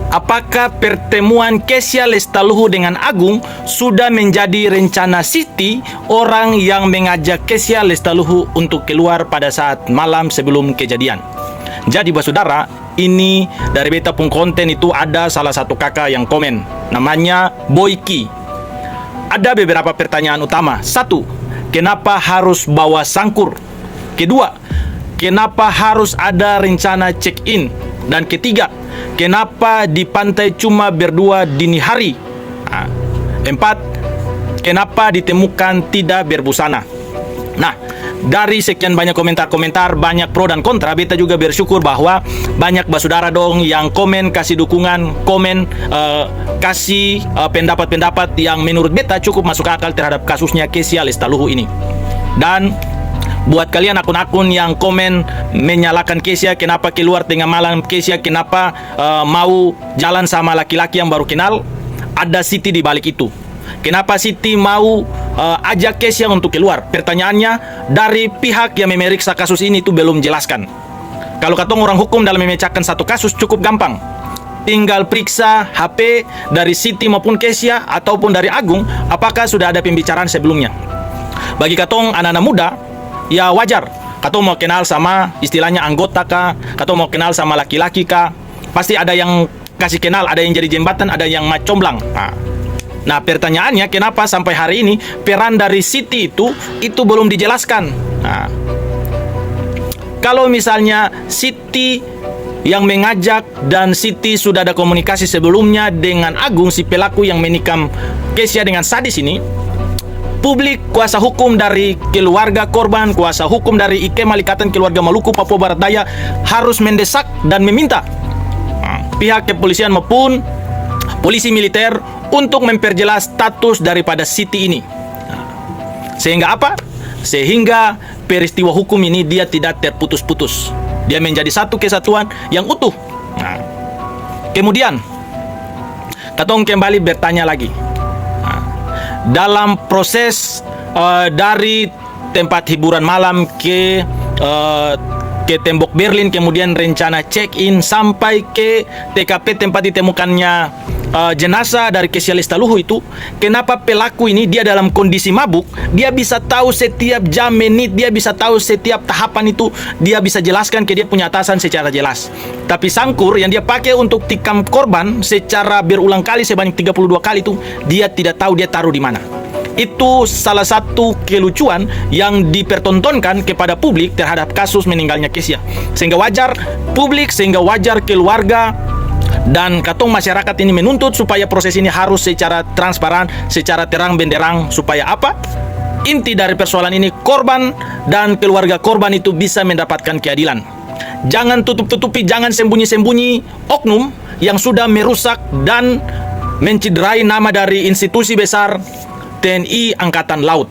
apakah pertemuan Kesha Lestaluhu dengan Agung sudah menjadi rencana Siti, orang yang mengajak Kesha Lestaluhu untuk keluar pada saat malam sebelum kejadian? Jadi saudara, ini dari beta pun konten itu ada salah satu kakak yang komen, namanya Boyki. Ada beberapa pertanyaan utama. Satu, kenapa harus bawa sangkur? Kedua, kenapa harus ada rencana check-in? Dan ketiga, kenapa di pantai cuma berdua dini hari? Empat, kenapa ditemukan tidak berbusana? Nah, dari sekian banyak komentar-komentar, banyak pro dan kontra, beta juga bersyukur bahwa banyak basudara dong yang komen, kasih dukungan, komen, kasih pendapat-pendapat yang menurut beta cukup masuk akal terhadap kasusnya Kesha Lestaluhu ini. Dan buat kalian akun-akun yang komen menyalahkan Kesha, kenapa keluar tengah malam, Kesha kenapa mau jalan sama laki-laki yang baru kenal, ada Siti di balik itu. Kenapa Siti mau ajak Kesha untuk keluar? Pertanyaannya, dari pihak yang memeriksa kasus ini itu belum jelaskan. Kalau katong orang hukum dalam memecahkan satu kasus cukup gampang. Tinggal periksa HP dari Siti maupun Kesha ataupun dari Agung, apakah sudah ada pembicaraan sebelumnya. Bagi katong anak-anak muda, ya wajar, katong mau kenal sama istilahnya anggota kah, katong mau kenal sama laki-laki kah, pasti ada yang kasih kenal, ada yang jadi jembatan, ada yang macomblang. Nah, pertanyaannya kenapa sampai hari ini peran dari Siti itu belum dijelaskan. Nah, kalau misalnya Siti yang mengajak dan Siti sudah ada komunikasi sebelumnya dengan Agung, si pelaku yang menikam Kesha dengan sadis ini, publik, kuasa hukum dari keluarga korban, kuasa hukum dari IKEMA Ikatan Keluarga Maluku Papua Barat Daya harus mendesak dan meminta pihak kepolisian maupun polisi militer untuk memperjelas status daripada Siti ini. Sehingga apa? Sehingga peristiwa hukum ini dia tidak terputus-putus. Dia menjadi satu kesatuan yang utuh. Kemudian katong kembali bertanya lagi. Dalam proses dari tempat hiburan malam ke tembok Berlin, kemudian rencana check-in sampai ke TKP tempat ditemukannya jenazah dari Kesha Lestaluhu itu, kenapa pelaku ini dia dalam kondisi mabuk, dia bisa tahu setiap jam, menit, dia bisa tahu setiap tahapan itu, dia bisa jelaskan ke dia punya atasan secara jelas. Tapi sangkur yang dia pakai untuk tikam korban secara berulang kali sebanyak 32 kali itu, dia tidak tahu dia taruh di mana. Itu salah satu kelucuan yang dipertontonkan kepada publik terhadap kasus meninggalnya Kesha. Sehingga wajar publik, sehingga wajar keluarga dan katong masyarakat ini menuntut supaya proses ini harus secara transparan, secara terang benderang, supaya apa? Inti dari persoalan ini, korban dan keluarga korban itu bisa mendapatkan keadilan. Jangan tutup-tutupi, jangan sembunyi-sembunyi oknum yang sudah merusak dan menciderai nama dari institusi besar TNI Angkatan Laut.